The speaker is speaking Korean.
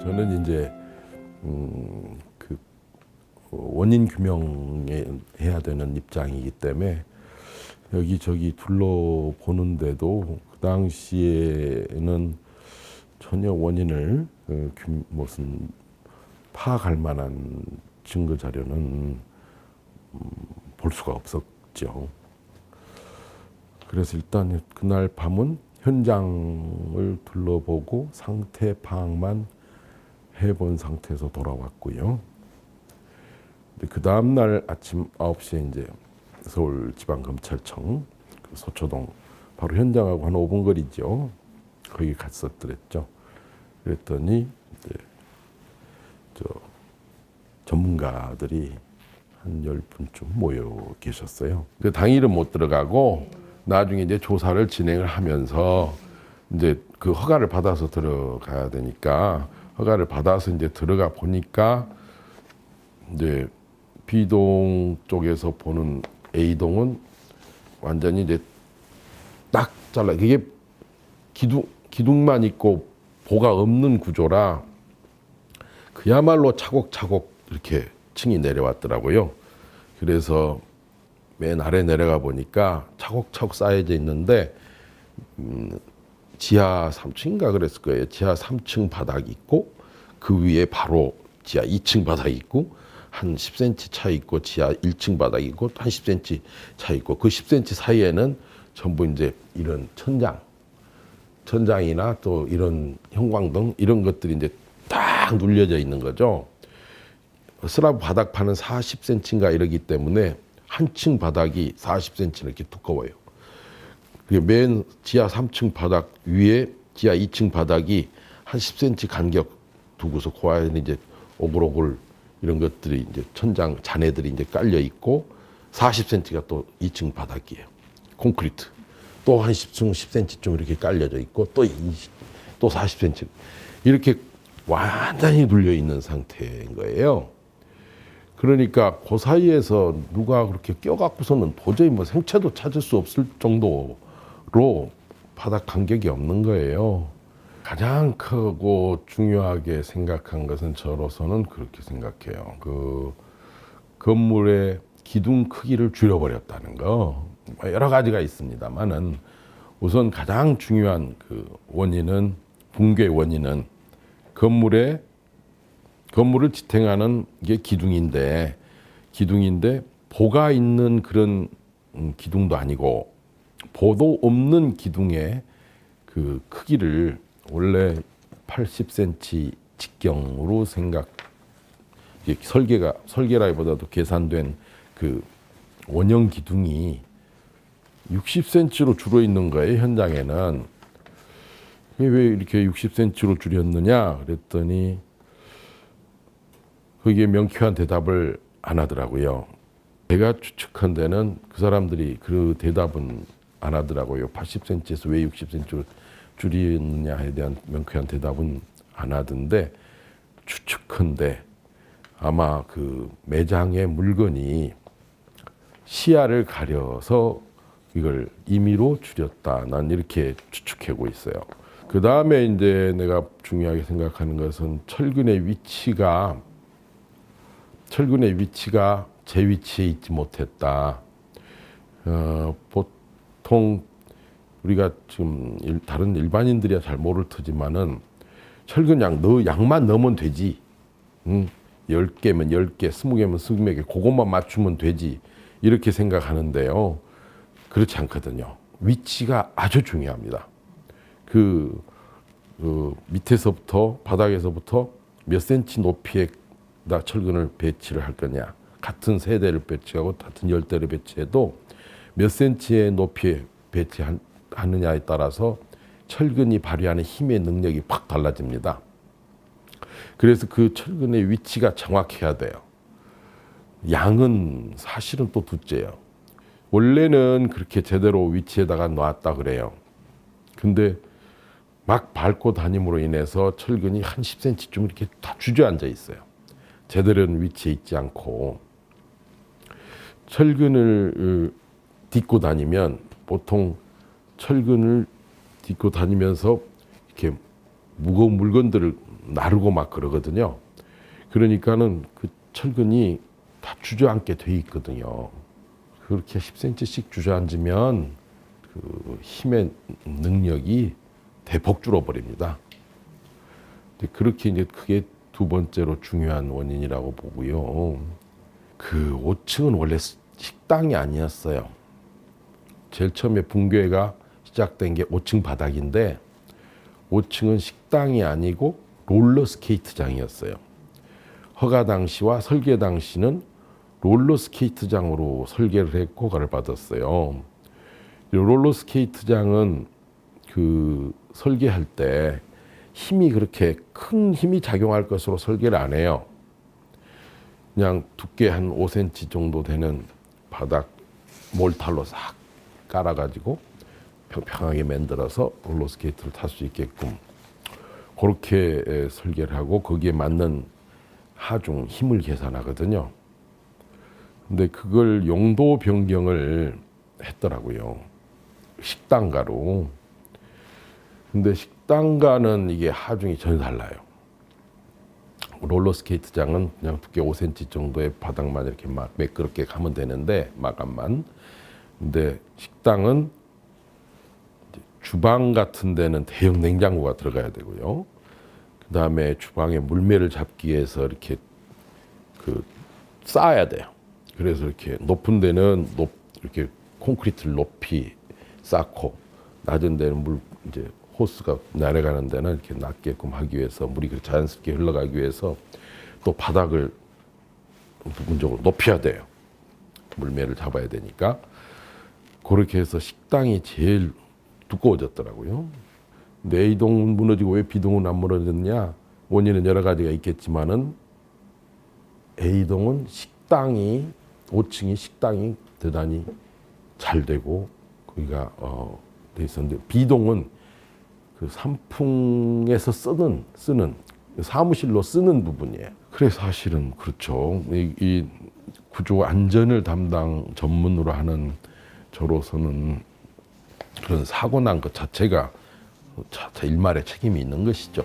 저는 이제 그 원인 규명해야 되는 입장이기 때문에 여기저기 둘러보는데도 그 당시에는 전혀 원인을 무슨 파악할 만한 증거 자료는 볼 수가 없었죠. 그래서 일단 그날 밤은 현장을 둘러보고 상태 파악만 해본 상태에서 돌아왔고요. 그 다음날 아침 9시에 이제 서울지방검찰청 그 서초동 바로 현장하고 한 5분 거리죠. 거기 갔었더랬죠. 그랬더니 이제 저 전문가들이 한 10분쯤 모여 계셨어요. 그 당일은 못 들어가고 나중에 이제 조사를 진행을 하면서 이제 그 허가를 받아서 들어가야 되니까 허가를 받아서 이제 들어가 보니까 이제 B동 쪽에서 보는 A동은 완전히 이제 딱 잘라. 이게 기둥만 있고 보가 없는 구조라 그야말로 차곡차곡 이렇게 층이 내려왔더라고요. 그래서 맨 아래 내려가 보니까 차곡차곡 쌓여져 있는데 지하 3층인가 그랬을 거예요. 지하 3층 바닥이 있고 그 위에 바로 지하 2층 바닥이 있고 한 10cm 차 있고 지하 1층 바닥이 있고 한 10cm 차 있고 그 10cm 사이에는 전부 이제 이런 천장이나 또 이런 형광등 이런 것들이 이제 딱 눌려져 있는 거죠. 슬라브 바닥판은 40cm인가 이러기 때문에 한 층 바닥이 40cm 이렇게 두꺼워요. 맨 지하 3층 바닥 위에 지하 2층 바닥이 한 10cm 간격 두고서 그 안에 이제 오글오글 이런 것들이 이제 천장 잔해들이 이제 깔려 있고 40cm가 또 2층 바닥이에요. 콘크리트. 또 한 10cm 이렇게 깔려져 있고 또 40cm 이렇게 완전히 눌려 있는 상태인 거예요. 그러니까 그 사이에서 누가 그렇게 껴갖고서는 도저히 뭐 생체도 찾을 수 없을 정도로 바닥 간격이 없는 거예요. 가장 크고 중요하게 생각한 것은 저로서는 그렇게 생각해요. 그 건물의 기둥 크기를 줄여버렸다는 거. 여러 가지가 있습니다만은 우선 가장 중요한 그 원인은 붕괴 원인은 건물을 지탱하는 게 기둥인데 보가 있는 그런 기둥도 아니고 보도 없는 기둥의 그 크기를 원래 80cm 직경으로 설계라기보다도 계산된 그 원형 기둥이 60cm로 줄어 있는 거예요. 현장에는. 왜 이렇게 60cm로 줄였느냐 그랬더니 거기에 명쾌한 대답을 안 하더라고요. 제가 추측한 데는 그 사람들이 그 대답은 안 하더라고요. 80cm에서 왜 60cm로 줄였느냐에 대한 명쾌한 대답은 안 하던데 추측한데 아마 그 매장의 물건이 시야를 가려서 이걸 임의로 줄였다. 난 이렇게 추측하고 있어요. 그 다음에 이제 내가 중요하게 생각하는 것은 철근의 위치가 제 위치에 있지 못했다. 보통 우리가 지금 다른 일반인들이야 잘 모를 테지만은 철근 양만 넣으면 되지. 10개면 10개, 20개면 20개, 그것만 맞추면 되지. 이렇게 생각하는데요. 그렇지 않거든요. 위치가 아주 중요합니다. 그 밑에서부터 바닥에서부터 몇 센치 높이에다 철근을 배치를 할 거냐. 같은 세대를 배치하고 같은 열대를 배치해도 몇 센치의 높이에 배치하느냐에 따라서 철근이 발휘하는 힘의 능력이 확 달라집니다. 그래서 그 철근의 위치가 정확해야 돼요. 양은 사실은 또 둘째예요. 원래는 그렇게 제대로 위치에다가 놨다 그래요. 근데 막 밟고 다님으로 인해서 철근이 한 10cm쯤 이렇게 다 주저앉아 있어요. 제대로 된 위치에 있지 않고. 철근을 딛고 다니면 보통 철근을 딛고 다니면서 이렇게 무거운 물건들을 나르고 막 그러거든요. 그러니까는 그 철근이 다 주저앉게 돼 있거든요. 그렇게 10cm씩 주저앉으면 그 힘의 능력이 대폭 줄어버립니다. 그렇게 이제 그게 두 번째로 중요한 원인이라고 보고요. 그 5층은 원래 식당이 아니었어요. 제일 처음에 붕괴가 시작된 게 5층 바닥인데 5층은 식당이 아니고 롤러스케이트장이었어요. 허가 당시와 설계 당시는 롤러스케이트장으로 설계를 했고 허가를 받았어요. 롤러스케이트장은 그 설계할 때 힘이 그렇게 큰 힘이 작용할 것으로 설계를 안 해요. 그냥 두께 한 5cm 정도 되는 바닥 몰탈로 싹 깔아가지고 평평하게 만들어서 롤러스케이트를 탈 수 있게끔 그렇게 설계를 하고 거기에 맞는 하중 힘을 계산하거든요. 근데 그걸 용도 변경을 했더라고요. 식당가로. 근데 식당가는 이게 하중이 전혀 달라요. 롤러스케이트장은 그냥 두께 5cm 정도의 바닥만 이렇게 막 매끄럽게 가면 되는데 마감만. 근데 식당은 주방 같은 데는 대형 냉장고가 들어가야 되고요. 그 다음에 주방에 물매를 잡기 위해서 이렇게 그 쌓아야 돼요. 그래서 이렇게 높은 데는 이렇게 콘크리트를 높이 쌓고 낮은 데는 물 이제 호스가 내려가는 데는 이렇게 낮게끔 하기 위해서 물이 자연스럽게 흘러가기 위해서 또 바닥을 부분적으로 높여야 돼요. 물매를 잡아야 되니까. 그렇게 해서 식당이 제일 두꺼워졌더라고요. 근데 A동은 무너지고 왜 B동은 안 무너졌냐? 원인은 여러 가지가 있겠지만은 A동은 5층이 식당이 대단히 잘 되고 거기가 돼 있었는데 B동은 그 산풍에서 쓰는 사무실로 쓰는 부분이에요. 그래 사실은 그렇죠. 이 구조 안전을 담당 전문으로 하는 저로서는 그런 사고 난 것 자체가 일말의 책임이 있는 것이죠.